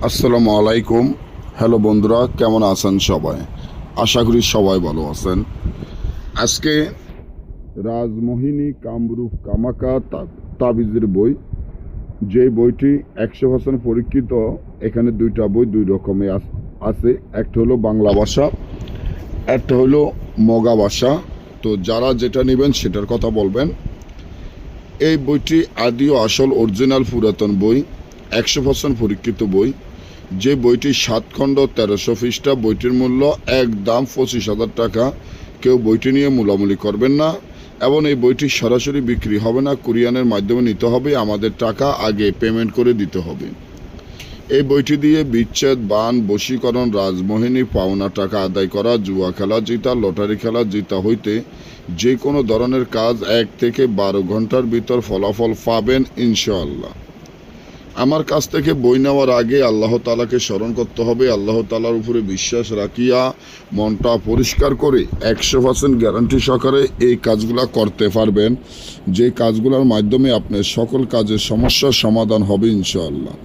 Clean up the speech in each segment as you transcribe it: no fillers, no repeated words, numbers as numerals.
আসসালামু আলাইকুম। হ্যালো বন্ধুরা, কেমন আছেন সবাই? আশা করি সবাই ভালো আছেন। আজকে রাজমোহিনী কামরূপ কামাকা তাবিজের বই, যে বইটি 100% পরীক্ষিত। এখানে দুইটা বই দুই রকমে আছে। একটা হলো বাংলা ভাষা, একটা হলো মগা ভাষা। তো যারা যেটা নেবেন সেটার কথা বলবেন। এই বইটি আদি ও আসল অরিজিনাল পুরাতন বই, 100% পরীক্ষিত বই। যে বইটি 7 খণ্ড 1300 পৃষ্ঠা। বইটির মূল্য একদম 25,000 টাকা। কেউ বইটি নিয়ে মূলামূলি করবেন না। এবং এই বইটি সরাসরি বিক্রি হবে না, কুরিয়ানের মাধ্যমে নিতে হবে। আমাদের টাকা আগে পেমেন্ট করে দিতে হবে। এই বইটি দিয়ে বিচ্ছেদ, বান, বশীকরণ, রাজমোহিনী, পাওনা টাকা আদায় করা, জুয়া খেলা জিতা, লটারি খেলা জিতা হইতে যে কোনো ধরনের কাজ 1 থেকে 12 ঘন্টার ভিতর ফলাফল পাবেন ইনশাআল্লাহ। আমার কাছ থেকে বই নেওয়ার আগে আল্লাহ তাআলাকে স্মরণ করতে হবে। আল্লাহ তাআলার উপরে বিশ্বাস রাখিয়া মনটা পরিষ্কার করে 100% গ্যারান্টি সহকারে এই কাজগুলা করতে পারবেন, যে কাজগুলোর মাধ্যমে আপনার সকল কাজের সমস্যার সমাধান হবে ইনশাআল্লাহ।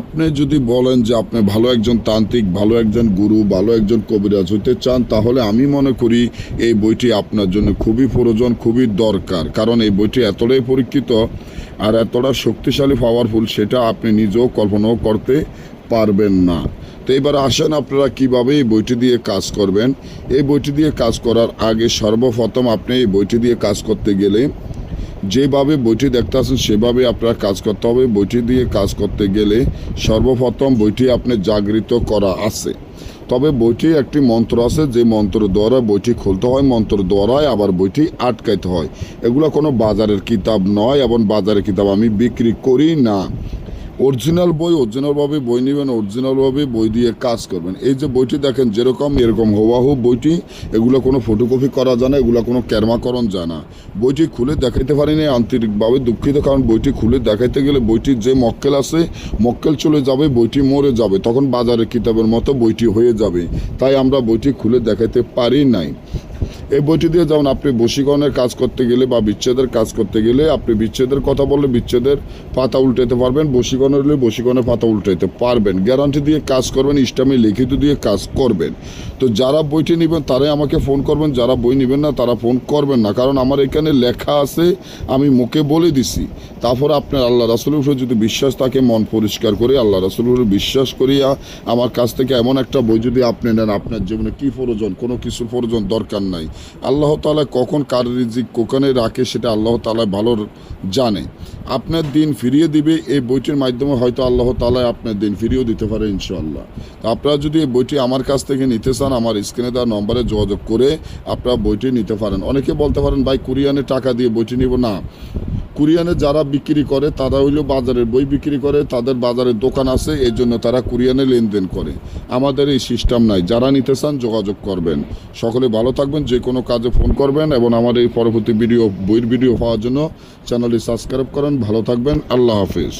আপনি যদি বলেন যে আপনি ভালো একজন তান্ত্রিক, ভালো একজন গুরু, ভালো একজন কবিরাজ হইতে চান, তাহলে আমি মনে করি এই বইটি আপনার জন্য খুবই প্রয়োজন, খুবই দরকার। কারণ এই বইটি এতটাই পরীক্ষিত আর এতটা শক্তিশালী, পাওয়ারফুল, সেটা আপনি নিজেও কল্পনাও করতে পারবেন না। তো এবার আসেন আপনারা কিভাবে এই বইটি দিয়ে কাজ করবেন। এই বইটি দিয়ে কাজ করার আগে সর্বপ্রথম আপনি এই বইটি দিয়ে কাজ করতে গেলে যেভাবে বইটি দেখতে আসেন সেভাবে আপনার কাজ করতে হবে। বইটি দিয়ে কাজ করতে গেলে সর্বপ্রথম বইটি আপনি জাগৃত করা আছে। তবে বইটির একটি মন্ত্র আছে, যে মন্ত্র দ্বারা বইটি খুলতে হয়, মন্ত্র দ্বারাই আবার বইটি আটকাইতে হয়। এগুলো কোনো বাজারের কিতাব নয়, এবং বাজারের কিতাব আমি বিক্রি করি না। অরিজিনাল বই, অরিজিনালভাবে বই নেবেন, অরিজিনালভাবে বই দিয়ে কাজ করবেন। এই যে বইটি দেখেন যেরকম এরকম হুবাহু বইটি, এগুলো কোনো ফটোকপি করা যায় না, এগুলো কোনো ক্যারমাকরণ যায় না। বইটি খুলে দেখাইতে পারিনি, আন্তরিকভাবে দুঃখিত। কারণ বইটি খুলে দেখাইতে গেলে বইটির যে মক্কেল আছে, মক্কেল চলে যাবে, বইটি মরে যাবে, তখন বাজারের কিতাবের মতো বইটি হয়ে যাবে। তাই আমরা বইটি খুলে দেখাইতে পারি নাই। এই বইটি দিয়ে যেমন আপনি বশীকরণের কাজ করতে গেলে বা বিচ্ছেদের কাজ করতে গেলে, আপনি বিচ্ছেদের কথা বললে বিচ্ছেদের পাতা উল্টাতে পারবেন, বশীকরণ হলে বশীকরণের পাতা উল্টাতে পারবেন। গ্যারান্টি দিয়ে কাজ করবেন, ইসলামী লিখিত দিয়ে কাজ করবেন। তো যারা বইটি নেবেন তারাই আমাকে ফোন করবেন, যারা বই নেবেন না তারা ফোন করবেন না। কারণ আমার এখানে লেখা আছে, আমি মুখে বলে দিছি। তারপর আপনার আল্লাহ রাসূলের উপরে যদি বিশ্বাস থাকে, মন পরিষ্কার করে আল্লাহ রাসূলের উপরে বিশ্বাস করিয়া আমার কাছ থেকে এমন একটা বই যদি আপনি নেন, আপনার জীবনে কী প্রয়োজন, কোনো কিছুর প্রয়োজন দরকার নাই। আল্লাহ তাআলা কখন কার রিজিক কোখানে রাখে সেটা আল্লাহ তাআলা ভালো জানে। আপনার দিন ফিরিয়ে দিবে এই বইটির মাধ্যমে। হয়তো আল্লাহ তাআলা আপনার দিন ফিরিয়েও দিতে পারে ইনশাআল্লাহ। তো আপনারা যদি এই বইটি আমার কাছ থেকে নিতে চান, আমার স্ক্রিনে দেওয়া নম্বরে যোগাযোগ করে আপনারা বইটি নিতে পারেন। অনেকে বলতে পারেন ভাই কুরিয়ানে টাকা দিয়ে বইটি নিব না। কুরিয়ানে যারা বিক্রি করে তারা হইল বাজারের বই বিক্রি করে, তাদের বাজারের দোকান আছে, এই জন্য তারা কুরিয়ানে লেনদেন করে। আমাদের এই সিস্টেম নাই। যারা নিতে চান যোগাযোগ করবেন। সকলে ভালো থাকবেন, যে কোনো কাজে ফোন করবেন, এবং আমার এই পরবর্তী বইয়ের ভিডিও পাওয়ার জন্য চ্যানেলটি সাবস্ক্রাইব করেন। ভালো থাকবেন, আল্লাহ হাফিজ।